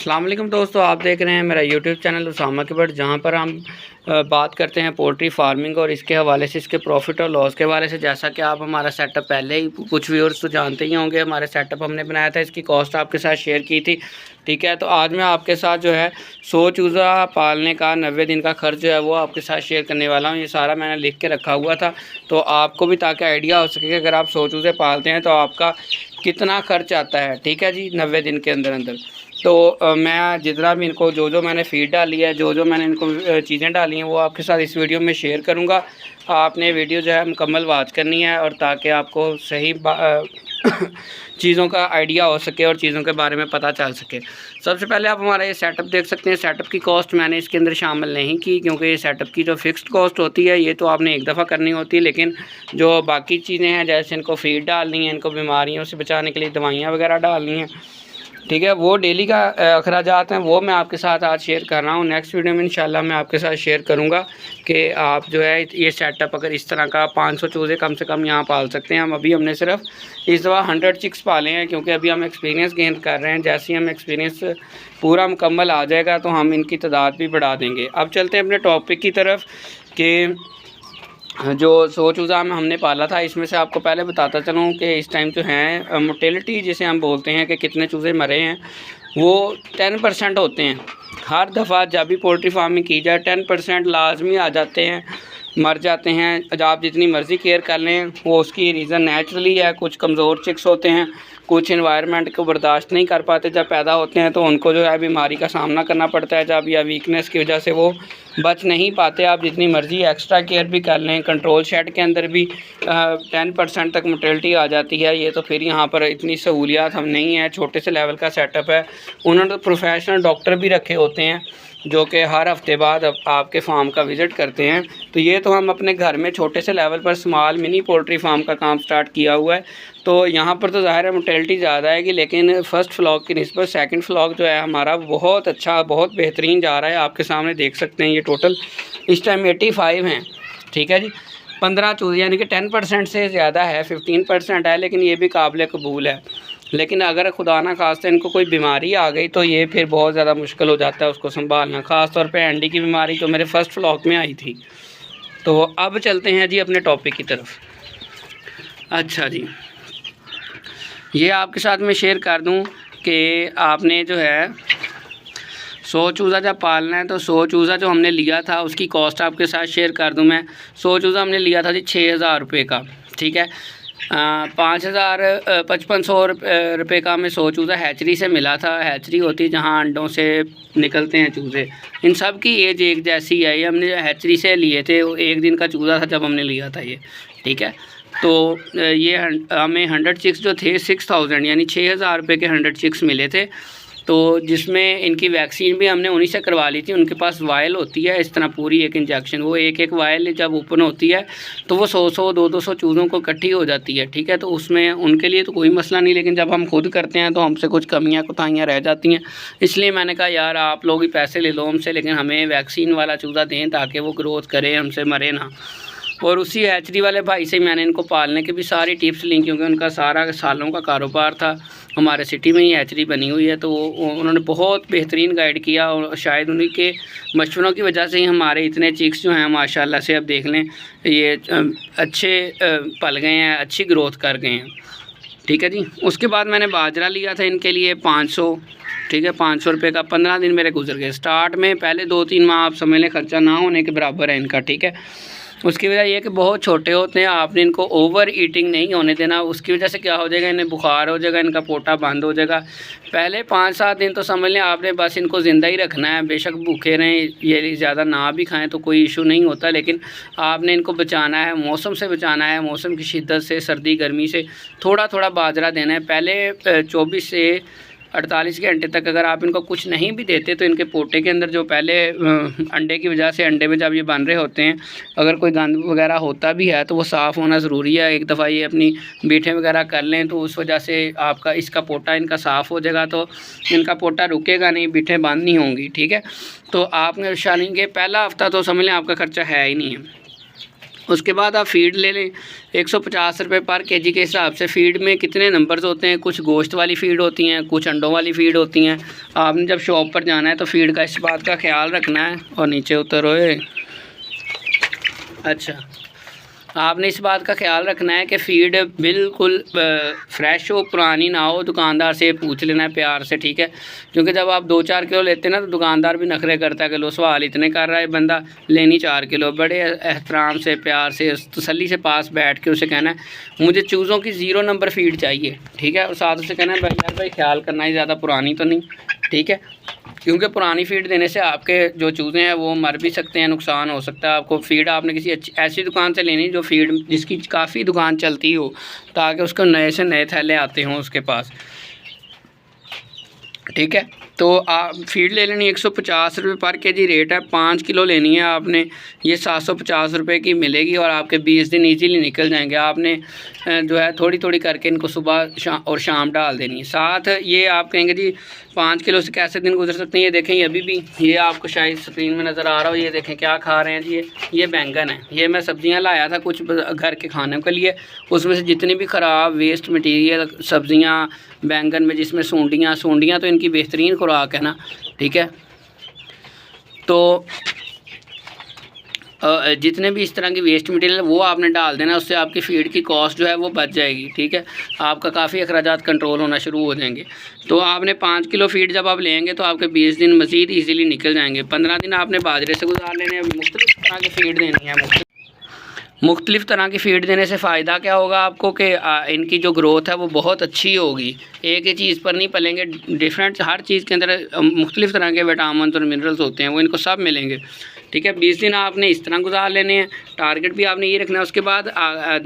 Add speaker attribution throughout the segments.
Speaker 1: अस्सलाम वालेकुम दोस्तों, आप देख रहे हैं मेरा यूट्यूब चैनल उसामा के बट, जहां पर हम बात करते हैं पोल्ट्री फार्मिंग और इसके हवाले से इसके प्रॉफिट और लॉस के हवाले से। जैसा कि आप हमारा सेटअप पहले ही कुछ व्यूअर्स तो जानते ही होंगे, हमारे सेटअप हमने बनाया था, इसकी कॉस्ट आपके साथ शेयर की थी। ठीक है, तो आज मैं आपके साथ जो है 100 चूज़ा पालने का 90 दिन का खर्च जो है वो आपके साथ शेयर करने वाला हूँ। ये सारा मैंने लिख के रखा हुआ था, तो आपको भी ताकि आइडिया हो सके कि अगर आप 100 चूज़े पालते हैं तो आपका कितना खर्च आता है। ठीक है जी, 90 दिन के अंदर अंदर। तो मैं जितना भी इनको जो मैंने फ़ीड डाली है, जो मैंने इनको चीज़ें डाली हैं, वो आपके साथ इस वीडियो में शेयर करूँगा। आपने वीडियो जो है मुकम्मल वॉच करनी है, और ताकि आपको सही चीज़ों का आइडिया हो सके और चीज़ों के बारे में पता चल सके। सबसे पहले आप हमारा ये सेटअप देख सकते हैं। सेटअप की कॉस्ट मैंने इसके अंदर शामिल नहीं की, क्योंकि ये सेटअप की जो फ़िक्स्ड कॉस्ट होती है ये तो आपने एक दफ़ा करनी होती है, लेकिन जो बाकी चीज़ें हैं, जैसे इनको फ़ीड डालनी है, इनको बीमारियों से बचाने के लिए दवाइयाँ वगैरह डालनी हैं, ठीक है, वो डेली का अखराजात हैं, वो मैं आपके साथ आज शेयर कर रहा हूँ। नेक्स्ट वीडियो में इंशाल्लाह मैं आपके साथ शेयर करूँगा कि आप जो है ये सेटअप अगर इस तरह का 500 चूज़े कम से कम यहाँ पाल सकते हैं। हमने सिर्फ इस दफ़ा 100 चिक्स पाले हैं, क्योंकि अभी हम एक्सपीरियंस गेन कर रहे हैं। जैसे ही हम एक्सपीरियंस पूरा मुकम्मल आ जाएगा तो हम इनकी तादाद भी बढ़ा देंगे। अब चलते हैं अपने टॉपिक की तरफ कि जो 100 चूज़ा हमने पाला था, इसमें से आपको पहले बताता चलूँ कि इस टाइम जो है मोर्टेलिटी जिसे हम बोलते हैं कि कितने चूज़े मरे हैं, वो 10% होते हैं। हर दफ़ा जब भी पोल्ट्री फार्मिंग की जाए 10% लाजमी आ जाते हैं, मर जाते हैं। आप जितनी मर्ज़ी केयर कर लें, वो उसकी रीज़न नेचुरली है। कुछ कमज़ोर चिक्स होते हैं, कुछ एनवायरनमेंट को बर्दाश्त नहीं कर पाते, जब पैदा होते हैं तो उनको जो है बीमारी का सामना करना पड़ता है जब, या वीकनेस की वजह से वो बच नहीं पाते। आप जितनी मर्ज़ी एक्स्ट्रा केयर भी कर लें, कंट्रोल शेड के अंदर भी 10% तक मोर्टेलिटी आ जाती है। ये तो फिर यहाँ पर इतनी सहूलियात हम नहीं है, छोटे से लेवल का सेटअप है। उन्होंने तो प्रोफेशनल डॉक्टर भी रखे होते हैं जो कि हर हफ्ते बाद आपके फार्म का विज़िट करते हैं। तो ये तो हम अपने घर में छोटे से लेवल पर स्मॉल मिनी पोल्ट्री फार्म का काम स्टार्ट किया हुआ है। तो यहाँ पर तो ज़ाहिर है मोर्टेलिटी ज़्यादा आएगी, लेकिन फ़र्स्ट फ्लॉक की निस्बत सेकंड फ्लॉक जो है हमारा बहुत अच्छा, बहुत बेहतरीन जा रहा है। आपके सामने देख सकते हैं, ये टोटल इस टाइम 85 हैं। ठीक है जी, 15 चूज़े यानी कि 10% से ज़्यादा है, 15% है, लेकिन ये भी काबिल कबूल है। लेकिन अगर खुदा ना खास्ता इनको कोई बीमारी आ गई तो ये फिर बहुत ज़्यादा मुश्किल हो जाता है उसको संभालना, ख़ास तौर पे एंडी की बीमारी जो मेरे फ़र्स्ट फ्लॉक में आई थी। तो अब चलते हैं जी अपने टॉपिक की तरफ। अच्छा जी, ये आपके साथ मैं शेयर कर दूं कि आपने जो है 100 चूज़ा जब पालना है तो 100 चूज़ा जो हमने लिया था उसकी कॉस्ट आपके साथ शेयर कर दूं मैं। 100 चूज़ा हमने लिया था जी 6000 रुपये का। ठीक है, 5500 रुपये का हमें 100 चूज़ा हैचरी से मिला था। हैचरी होती है जहाँ अंडों से निकलते हैं चूज़े। इन सब की एज एक जैसी है। ये हमने हैचरी से लिए थे, वो एक दिन का चूज़ा था जब हमने लिया था ये। ठीक है, तो ये हमें 100 चिक्स जो थे 6000 यानी 6000 रुपये के 100 चिक्स मिले थे। तो जिसमें इनकी वैक्सीन भी हमने उन्हीं से करवा ली थी। उनके पास वायल होती है इस तरह पूरी एक इंजेक्शन, वो एक वायल जब ओपन होती है तो वो 100 200 चूज़ों को इकट्ठी हो जाती है। ठीक है, तो उसमें उनके लिए तो कोई मसला नहीं, लेकिन जब हम खुद करते हैं तो हमसे कुछ कमियां कोताहियां रह जाती हैं। इसलिए मैंने कहा यार आप लोग ही पैसे ले लो हमसे, लेकिन हमें वैक्सीन वाला चूज़ा दें ताकि वो ग्रोथ करे, हमसे मरे ना। और उसी हैचरी वाले भाई से मैंने इनको पालने की भी सारी टिप्स ली, क्योंकि उनका सारा सालों का कारोबार था। हमारे सिटी में ही हैचरी बनी हुई है, तो उन्होंने बहुत बेहतरीन गाइड किया, और शायद उन्हीं के मशवरों की वजह से ही हमारे इतने चिक्स जो हैं माशाल्लाह से, अब देख लें ये अच्छे पल गए हैं, अच्छी ग्रोथ कर गए हैं। ठीक है जी, उसके बाद मैंने बाजरा लिया था इनके लिए 500। ठीक है, 500 रुपये का 15 दिन मेरे गुजर गए। स्टार्ट में पहले 2-3 माह आप समझ लें खर्चा ना होने के बराबर है इनका। ठीक है, उसकी वजह यह है कि बहुत छोटे होते हैं, आपने इनको ओवर ईटिंग नहीं होने देना। उसकी वजह से क्या हो जाएगा, इन्हें बुखार हो जाएगा, इनका पोटा बंद हो जाएगा। पहले 5-7 दिन तो समझ लें आपने बस इनको ज़िंदा ही रखना है, बेशक भूखे रहें, ये ज़्यादा ना भी खाएं तो कोई इशू नहीं होता, लेकिन आपने इनको बचाना है, मौसम से बचाना है, मौसम की शिद्दत से, सर्दी गर्मी से। थोड़ा थोड़ा बाजरा देना है। पहले 24 से 48 घंटे तक अगर आप इनको कुछ नहीं भी देते तो इनके पोटे के अंदर जो पहले अंडे की वजह से, अंडे में जब ये बन रहे होते हैं, अगर कोई गंद वगैरह होता भी है तो वो साफ़ होना ज़रूरी है। एक दफ़ा ये अपनी बीठें वगैरह कर लें तो उस वजह से आपका इसका पोटा इनका साफ़ हो जाएगा, तो इनका पोटा रुकेगा नहीं, बीठें बंद नहीं होंगी। ठीक है, तो आपने शालिंग के पहला हफ़्ता तो समझ लें आपका खर्चा है ही नहीं है। उसके बाद आप फ़ीड ले लें 150 रुपये पर केजी के हिसाब से। फ़ीड में कितने नंबर्स होते हैं, कुछ गोश्त वाली फ़ीड होती हैं, कुछ अंडों वाली फ़ीड होती हैं। आपने जब शॉप पर जाना है तो फ़ीड का इस बात का ख्याल रखना है। और नीचे उतरो। अच्छा, आपने इस बात का ख्याल रखना है कि फ़ीड बिल्कुल फ्रेश हो, पुरानी ना हो। दुकानदार से पूछ लेना है प्यार से, ठीक है। क्योंकि जब आप 2-4 किलो लेते हैं ना तो दुकानदार भी नखरे करता है कि लो सवाल इतने कर रहा है बंदा, लेनी 4 किलो। बड़े एहतराम से, प्यार से, तसल्ली से पास बैठ के उसे कहना है मुझे चूज़ों की 0 नंबर फ़ीड चाहिए, ठीक है। और साथ उसे कहना है भाई यार भाई ख्याल करना ही, ज़्यादा पुरानी तो नहीं, ठीक है। क्योंकि पुरानी फ़ीड देने से आपके जो चूज़े हैं वो मर भी सकते हैं, नुकसान हो सकता है आपको। फ़ीड आपने किसी अच्छी ऐसी दुकान से लेनी जो फ़ीड जिसकी काफ़ी दुकान चलती हो, ताकि उसको नए से नए थैले आते हों उसके पास, ठीक है। तो आप फ़ीड ले लेनी 150 रुपये पर केजी रेट है। 5 किलो लेनी है आपने, ये 750 रुपये की मिलेगी और आपके 20 दिन इजीली निकल जाएंगे। आपने जो है थोड़ी थोड़ी करके इनको सुबह और शाम डाल देनी है। साथ ये आप कहेंगे जी 5 किलो से कैसे दिन गुजर सकते हैं। ये देखें, ये अभी भी ये आपको शायद स्क्रीन में नज़र आ रहा हो, ये देखें क्या खा रहे हैं जी। ये बैंगन है। ये मैं सब्ज़ियाँ लाया था कुछ घर के खाने के लिए, उसमें से जितनी भी ख़राब वेस्ट मटीरियल सब्ज़ियाँ बैंगन में जिसमें सूंडियाँ तो इनकी बेहतरीन खुराक है ना, ठीक है। तो जितने भी इस तरह की वेस्ट मटेरियल वो आपने डाल देना, उससे आपकी फ़ीड की कॉस्ट जो है वो बच जाएगी, ठीक है। आपका काफ़ी अखराजात कंट्रोल होना शुरू हो जाएंगे। तो आपने 5 किलो फ़ीड जब आप लेंगे तो आपके 20 दिन मज़ीद ईज़िली निकल जाएंगे। 15 दिन आपने बाजरे से गुजार लेने हैं। मुख्तलिफ़ तरह की फ़ीड देनी है। मुख्तलिफ़ तरह की फ़ीड देने से फ़ायदा क्या होगा आपको कि इनकी जो ग्रोथ है वो बहुत अच्छी होगी। एक ही चीज़ पर नहीं पलेंगे, डिफरेंट हर चीज़ के अंदर मुख्तलिफ़ तरह के विटामिन और मिनरल्स होते हैं, वो इनको सब मिलेंगे, ठीक है। 20 दिन आपने इस तरह गुजार लेने हैं। टारगेट भी आपने ये रखना है। उसके बाद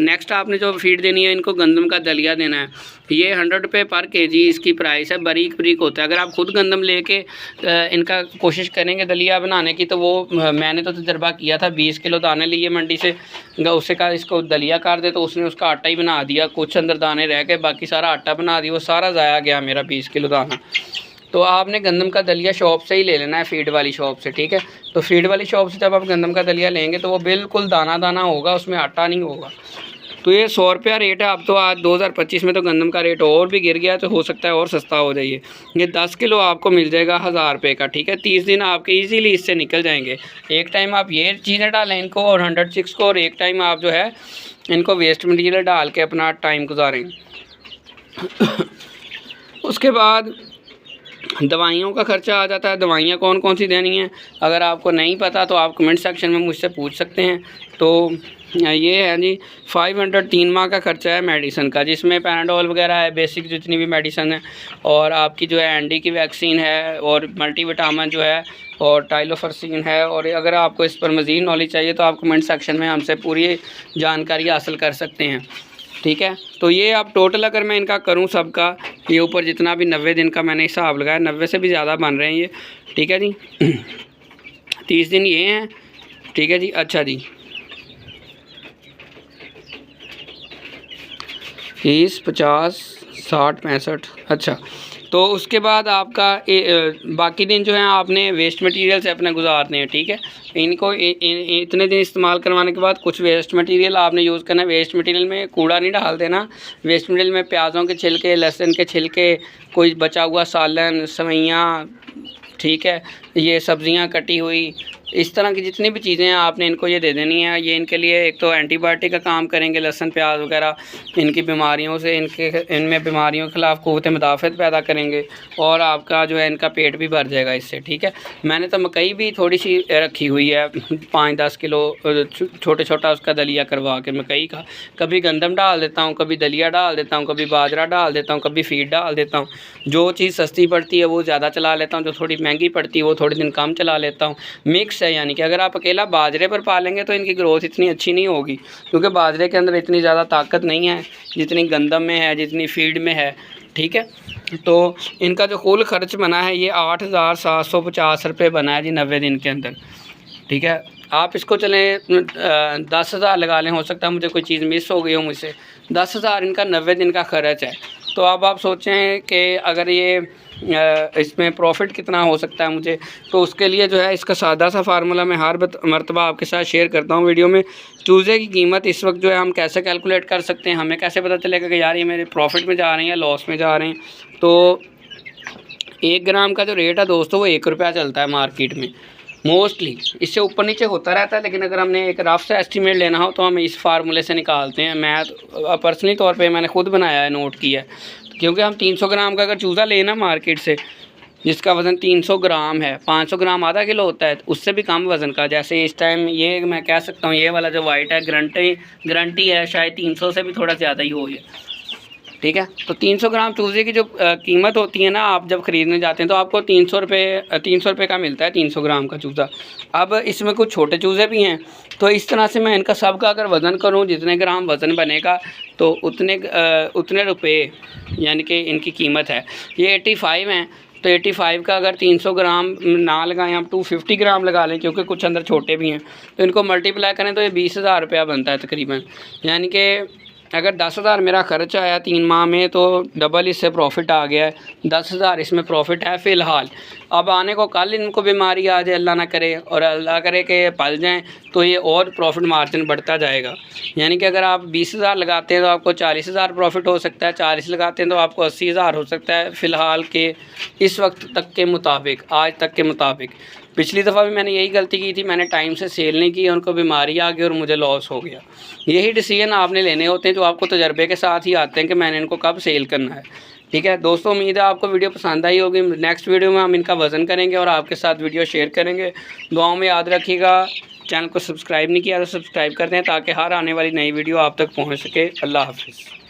Speaker 1: नेक्स्ट आपने जो फ़ीड देनी है, इनको गंदम का दलिया देना है। ये 100 रुपये पर केजी इसकी प्राइस है। बारीक बारीक होता है। अगर आप खुद गंदम लेके इनका कोशिश करेंगे दलिया बनाने की, तो वो मैंने तो तजर्बा किया था। 20 किलो दाने लिए मंडी से, उससे कहा इसको दलिया कर दे, तो उसने उसका आटा ही बना दिया। कुछ अंदर दाने रह गए, बाकी सारा आटा बना दिया। वो सारा ज़ाया गया मेरा 20 किलो दाना। तो आपने गंदम का दलिया शॉप से ही ले लेना है, फ़ीड वाली शॉप से, ठीक है। तो फ़ीड वाली शॉप से जब आप गंदम का दलिया लेंगे तो वो बिल्कुल दाना दाना होगा, उसमें आटा नहीं होगा। तो ये 100 रुपया रेट है। अब तो आज 2025 में तो गंदम का रेट और भी गिर गया, तो हो सकता है और सस्ता हो जाइए। ये 10 किलो आपको मिल जाएगा 1000 रुपये का, ठीक है। 30 दिन आपके ईज़िली इससे निकल जाएंगे। एक टाइम आप ये चीज़ें डालें इनको और 106 को, और एक टाइम आप जो है इनको वेस्ट मटीरियल डाल के अपना टाइम गुजारें। उसके बाद दवाइयों का ख़र्चा आ जाता है। दवाइयाँ कौन कौन सी देनी हैं, अगर आपको नहीं पता तो आप कमेंट सेक्शन में मुझसे पूछ सकते हैं। तो ये है जी 500 3 माह का ख़र्चा है मेडिसिन का, जिसमें पैनाडोल वगैरह है, बेसिक जितनी भी मेडिसिन है, और आपकी जो है एंडी की वैक्सीन है, और मल्टीविटामिन जो है, और टाइलोफर्सिन है। और अगर आपको इस पर मज़ीद नॉलेज चाहिए तो आप कमेंट सेक्शन में हमसे पूरी जानकारी हासिल कर सकते हैं, ठीक है। तो ये आप टोटल अगर मैं इनका करूं सबका, ये ऊपर जितना भी 90 दिन का मैंने हिसाब लगाया, 90 से भी ज़्यादा बन रहे हैं ये, ठीक है जी। 30 दिन ये हैं, ठीक है जी। अच्छा जी, 30, 50, 60, 65। अच्छा, तो उसके बाद आपका बाकी दिन जो है आपने वेस्ट मटेरियल से अपने गुजारने हैं, ठीक है। इनको इतने दिन इस्तेमाल करवाने के बाद कुछ वेस्ट मटेरियल आपने यूज़ करना है। वेस्ट मटेरियल में कूड़ा नहीं डाल देना। वेस्ट मटेरियल में प्याज़ों के छिलके, लहसुन के छिलके, कोई बचा हुआ सालन, सवैयाँ, ठीक है, ये सब्ज़ियाँ कटी हुई, इस तरह की जितनी भी चीज़ें हैं आपने इनको ये दे देनी है। ये इनके लिए एक तो एंटीबायोटिक का काम करेंगे, लहसुन प्याज वगैरह, इनकी बीमारियों से, इनमें बीमारियों के ख़िलाफ़ क़ुव्वत मुदाफ़अत पैदा करेंगे, और आपका जो है इनका पेट भी भर जाएगा इससे, ठीक है। मैंने तो मकई भी थोड़ी सी रखी हुई है, 5-10 किलो छोटा उसका दलिया करवा के मकई का। कभी गंदम डाल देता हूँ, कभी दलिया डाल देता हूँ, कभी बाजरा डाल देता हूँ, कभी फ़ीड डाल देता हूँ। जो चीज़ सस्ती पड़ती है वो ज़्यादा चला लेता हूँ, जो थोड़ी महंगी पड़ती है वो थोड़े दिन कम चला लेता हूँ। मिक्स है, यानी कि अगर आप अकेला बाजरे पर पालेंगे तो इनकी ग्रोथ इतनी अच्छी नहीं होगी, क्योंकि बाजरे के अंदर इतनी ज़्यादा ताकत नहीं है जितनी गंदम में है, जितनी फ़ीड में है, ठीक है। तो इनका जो कुल खर्च बना है ये 8750 रुपये बना है जी 90 दिन के अंदर, ठीक है। आप इसको चलें 10,000 लगा लें, हो सकता है मुझे कोई चीज़ मिस हो गई हो मुझसे। 10,000 इनका 90 दिन का खर्च है। तो अब आप सोचें कि अगर ये इसमें प्रॉफिट कितना हो सकता है मुझे, तो उसके लिए जो है इसका सादा सा फार्मूला मैं हर मरतबा आपके साथ शेयर करता हूँ वीडियो में। चूज़े की कीमत इस वक्त जो है हम कैसे कैलकुलेट कर सकते हैं, हमें कैसे पता चलेगा कि यार ये मेरे प्रॉफिट में जा रहे हैं या लॉस में जा रहे हैं। तो 1 ग्राम का जो रेट है दोस्तों वो 1 रुपया चलता है मार्केट में मोस्टली, इससे ऊपर नीचे होता रहता है, लेकिन अगर हमने एक रफ सा एस्टीमेट लेना हो तो हम इस फार्मूले से निकालते हैं। मैं पर्सनली तौर पे मैंने खुद बनाया है, नोट किया है, क्योंकि हम 300 ग्राम का अगर चूज़ा लेना मार्केट से जिसका वज़न 300 ग्राम है, 500 ग्राम आधा किलो होता है, उससे भी कम वज़न का, जैसे इस टाइम ये मैं कह सकता हूँ ये वाला जो वाइट है गारंटी है शायद 300 से भी थोड़ा ज़्यादा ही हो ये, ठीक है। तो 300 ग्राम चूज़े की जो कीमत होती है ना, आप जब ख़रीदने जाते हैं तो आपको 300 रुपये का मिलता है 300 ग्राम का चूज़ा। अब इसमें कुछ छोटे चूज़े भी हैं, तो इस तरह से मैं इनका सब का अगर वज़न करूं, जितने ग्राम वज़न बनेगा तो उतने रुपए यानी कि इनकी कीमत है। ये 85 हैं, तो 85 का अगर 300 ग्राम ना लगाएं, हम 250 ग्राम लगा लें, क्योंकि कुछ अंदर छोटे भी हैं, तो इनको मल्टीप्लाई करें तो ये 20,000 रुपया बनता है तकरीबन। यानी कि अगर 10,000 मेरा खर्च आया 3 माह में, तो डबल इससे प्रॉफिट आ गया है, 10,000 इसमें प्रॉफिट है फ़िलहाल। अब आने को कल इनको बीमारी आ जाए, अल्लाह ना करे, और अल्लाह करे कि पल जाएं, तो ये और प्रॉफिट मार्जिन बढ़ता जाएगा। यानी कि अगर आप 20,000 लगाते हैं तो आपको 40,000 प्रॉफिट हो सकता है, 40 लगाते हैं तो आपको 80,000 हो सकता है फ़िलहाल के इस वक्त तक के मुताबिक, आज तक के मुताबिक। पिछली दफ़ा भी मैंने यही गलती की थी, मैंने टाइम से सेल नहीं की, उनको बीमारी आ गई और मुझे लॉस हो गया। यही डिसीजन आपने लेने होते हैं जो आपको तजर्बे के साथ ही आते हैं कि मैंने इनको कब सेल करना है, ठीक है दोस्तों। उम्मीद है आपको वीडियो पसंद आई होगी। नेक्स्ट वीडियो में हम इनका वज़न करेंगे और आपके साथ वीडियो शेयर करेंगे। दुआओं में याद रखिएगा। चैनल को सब्सक्राइब नहीं किया तो सब्सक्राइब कर दें ताकि हर आने वाली नई वीडियो आप तक पहुँच सके। अल्लाह हाफ़िज़।